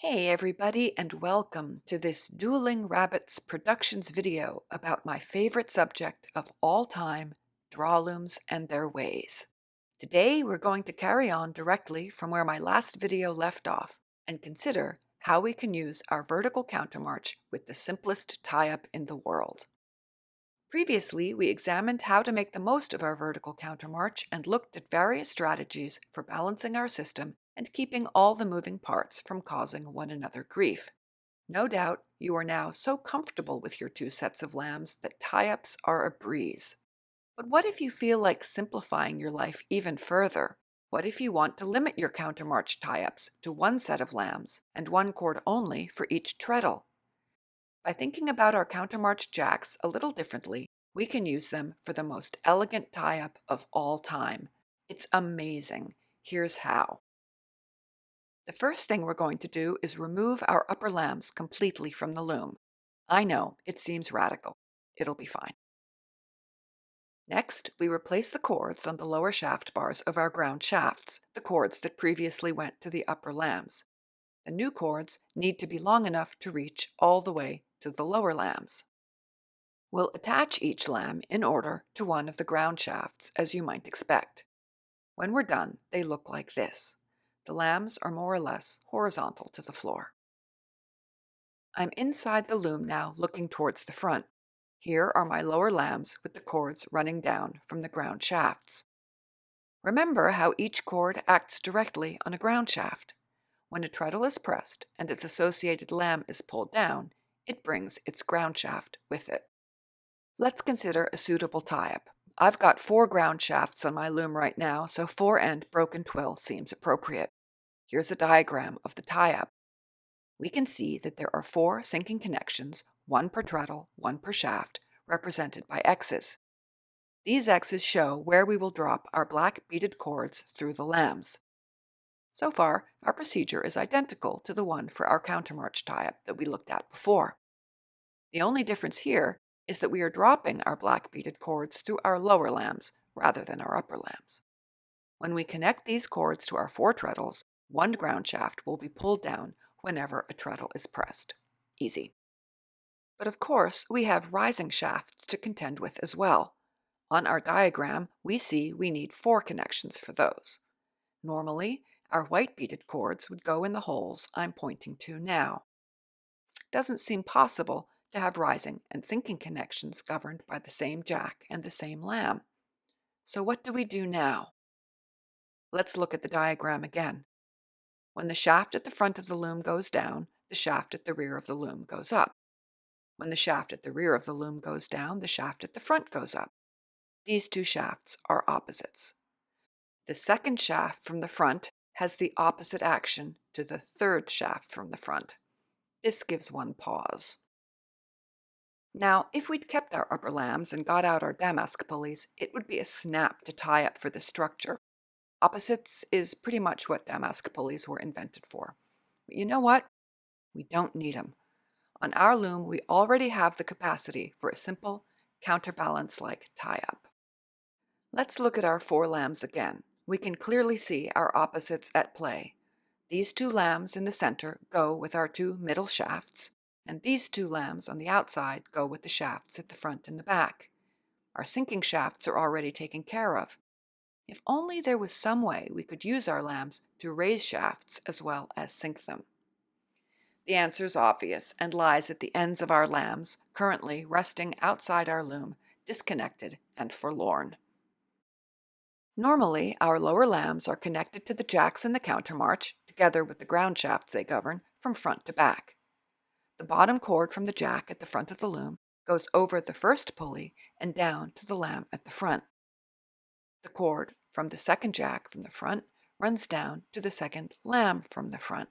Hey everybody, and welcome to this Dueling Rabbits Productions video about my favorite subject of all time, drawlooms and their ways. Today we're going to carry on directly from where my last video left off and consider how we can use our vertical countermarch with the simplest tie-up in the world. Previously, we examined how to make the most of our vertical countermarch and looked at various strategies for balancing our system and keeping all the moving parts from causing one another grief. No doubt you are now so comfortable with your two sets of lambs that tie-ups are a breeze. But what if you feel like simplifying your life even further? What if you want to limit your countermarch tie-ups to one set of lambs and one cord only for each treadle? By thinking about our countermarch jacks a little differently, we can use them for the most elegant tie-up of all time. It's amazing. Here's how. The first thing we're going to do is remove our upper lambs completely from the loom. I know, it seems radical. It'll be fine. Next, we replace the cords on the lower shaft bars of our ground shafts, the cords that previously went to the upper lambs. The new cords need to be long enough to reach all the way to the lower lambs. We'll attach each lamb in order to one of the ground shafts, as you might expect. When we're done, they look like this. The lambs are more or less horizontal to the floor. I'm inside the loom now, looking towards the front. Here are my lower lambs with the cords running down from the ground shafts. Remember how each cord acts directly on a ground shaft. When a treadle is pressed and its associated lamb is pulled down, it brings its ground shaft with it. Let's consider a suitable tie-up. I've got 4 ground shafts on my loom right now, so 4-end broken twill seems appropriate. Here's a diagram of the tie-up. We can see that there are 4 sinking connections, 1 per treadle, 1 per shaft, represented by X's. These X's show where we will drop our black beaded cords through the lambs. So far, our procedure is identical to the one for our countermarch tie-up that we looked at before. The only difference here is that we are dropping our black beaded cords through our lower lambs rather than our upper lambs. When we connect these cords to our 4 treadles, one ground shaft will be pulled down whenever a treadle is pressed. Easy. But of course, we have rising shafts to contend with as well. On our diagram, we see we need 4 connections for those. Normally, our white beaded cords would go in the holes I'm pointing to now. It doesn't seem possible to have rising and sinking connections governed by the same jack and the same lamb. So what do we do now? Let's look at the diagram again. When the shaft at the front of the loom goes down, the shaft at the rear of the loom goes up. When the shaft at the rear of the loom goes down, the shaft at the front goes up. These 2 shafts are opposites. The second shaft from the front has the opposite action to the third shaft from the front. This gives one pause. Now, if we'd kept our upper lambs and got out our damask pulleys, it would be a snap to tie up for this structure. Opposites is pretty much what damask pulleys were invented for. But you know what? We don't need them. On our loom, we already have the capacity for a simple, counterbalance-like tie-up. Let's look at our 4 lambs again. We can clearly see our opposites at play. These 2 lambs in the center go with our 2 middle shafts, and these 2 lambs on the outside go with the shafts at the front and the back. Our sinking shafts are already taken care of. If only there was some way we could use our lambs to raise shafts as well as sink them. The answer is obvious and lies at the ends of our lambs, currently resting outside our loom, disconnected and forlorn. Normally, our lower lambs are connected to the jacks in the countermarch, together with the ground shafts they govern, from front to back. The bottom cord from the jack at the front of the loom goes over the first pulley and down to the lamb at the front. The cord from the second jack from the front runs down to the second lamb from the front.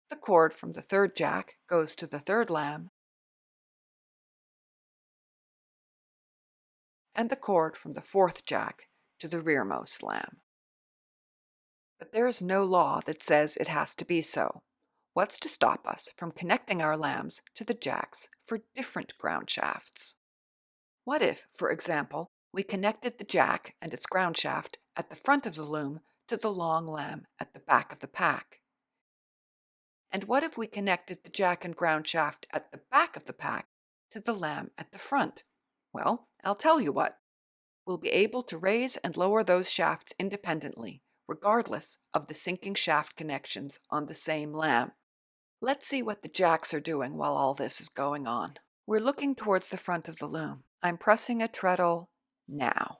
The cord from the third jack goes to the third lamb, and the cord from the fourth jack to the rearmost lamb. But there is no law that says it has to be so. What's to stop us from connecting our lambs to the jacks for different ground shafts? What if, for example, we connected the jack and its ground shaft at the front of the loom to the long lamb at the back of the pack? And what if we connected the jack and ground shaft at the back of the pack to the lamb at the front? Well, I'll tell you what. We'll be able to raise and lower those shafts independently, regardless of the sinking shaft connections on the same lamb. Let's see what the jacks are doing while all this is going on. We're looking towards the front of the loom. I'm pressing a treadle now.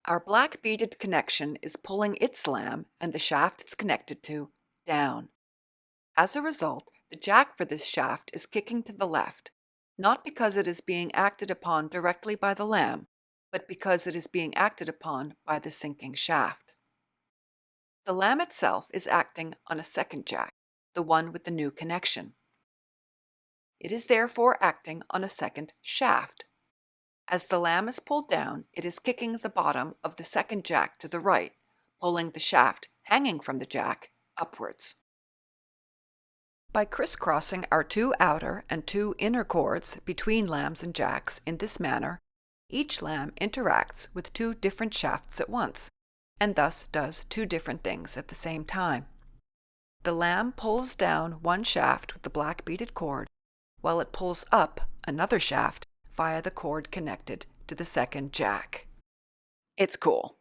Our black beaded connection is pulling its lamb and the shaft it's connected to down. As a result, the jack for this shaft is kicking to the left, not because it is being acted upon directly by the lamb, but because it is being acted upon by the sinking shaft. The lamb itself is acting on a second jack, the one with the new connection. It is therefore acting on a second shaft. As the lamb is pulled down, it is kicking the bottom of the second jack to the right, pulling the shaft hanging from the jack upwards. By crisscrossing our 2 outer and 2 inner cords between lambs and jacks in this manner, each lamb interacts with 2 different shafts at once, and thus does 2 different things at the same time. The lamb pulls down one shaft with the black beaded cord, while it pulls up another shaft via the cord connected to the second jack. It's cool.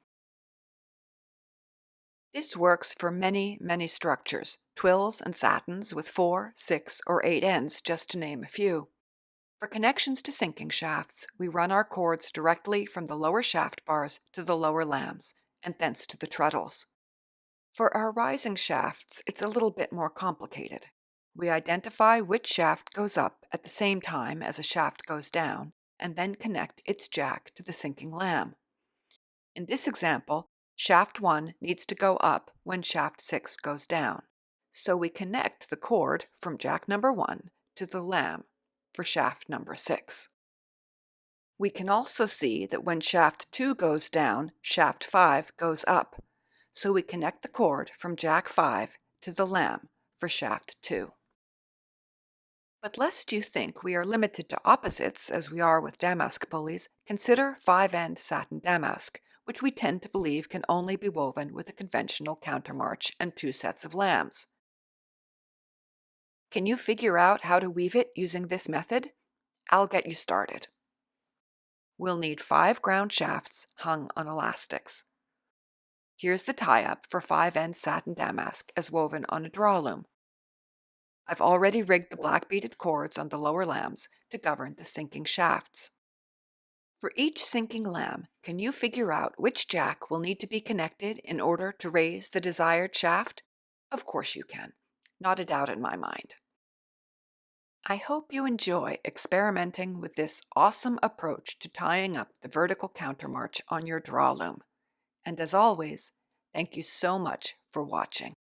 This works for many, many structures, twills and satins with 4, 6, or 8 ends, just to name a few. For connections to sinking shafts, we run our cords directly from the lower shaft bars to the lower lambs, and thence to the treadles. For our rising shafts, it's a little bit more complicated. We identify which shaft goes up at the same time as a shaft goes down, and then connect its jack to the sinking lamb. In this example, shaft 1 needs to go up when shaft 6 goes down, so we connect the cord from jack number 1 to the lamb for shaft number 6. We can also see that when shaft 2 goes down, shaft 5 goes up, so we connect the cord from jack 5 to the lamb for shaft 2. But lest you think we are limited to opposites as we are with damask pulleys, consider 5-end satin damask, which we tend to believe can only be woven with a conventional countermarch and 2 sets of lambs. Can you figure out how to weave it using this method? I'll get you started. We'll need 5 ground shafts hung on elastics. Here's the tie-up for 5-end satin damask as woven on a drawloom. I've already rigged the black beaded cords on the lower lambs to govern the sinking shafts. For each sinking lamb, can you figure out which jack will need to be connected in order to raise the desired shaft? Of course you can. Not a doubt in my mind. I hope you enjoy experimenting with this awesome approach to tying up the vertical countermarch on your drawloom. And as always, thank you so much for watching.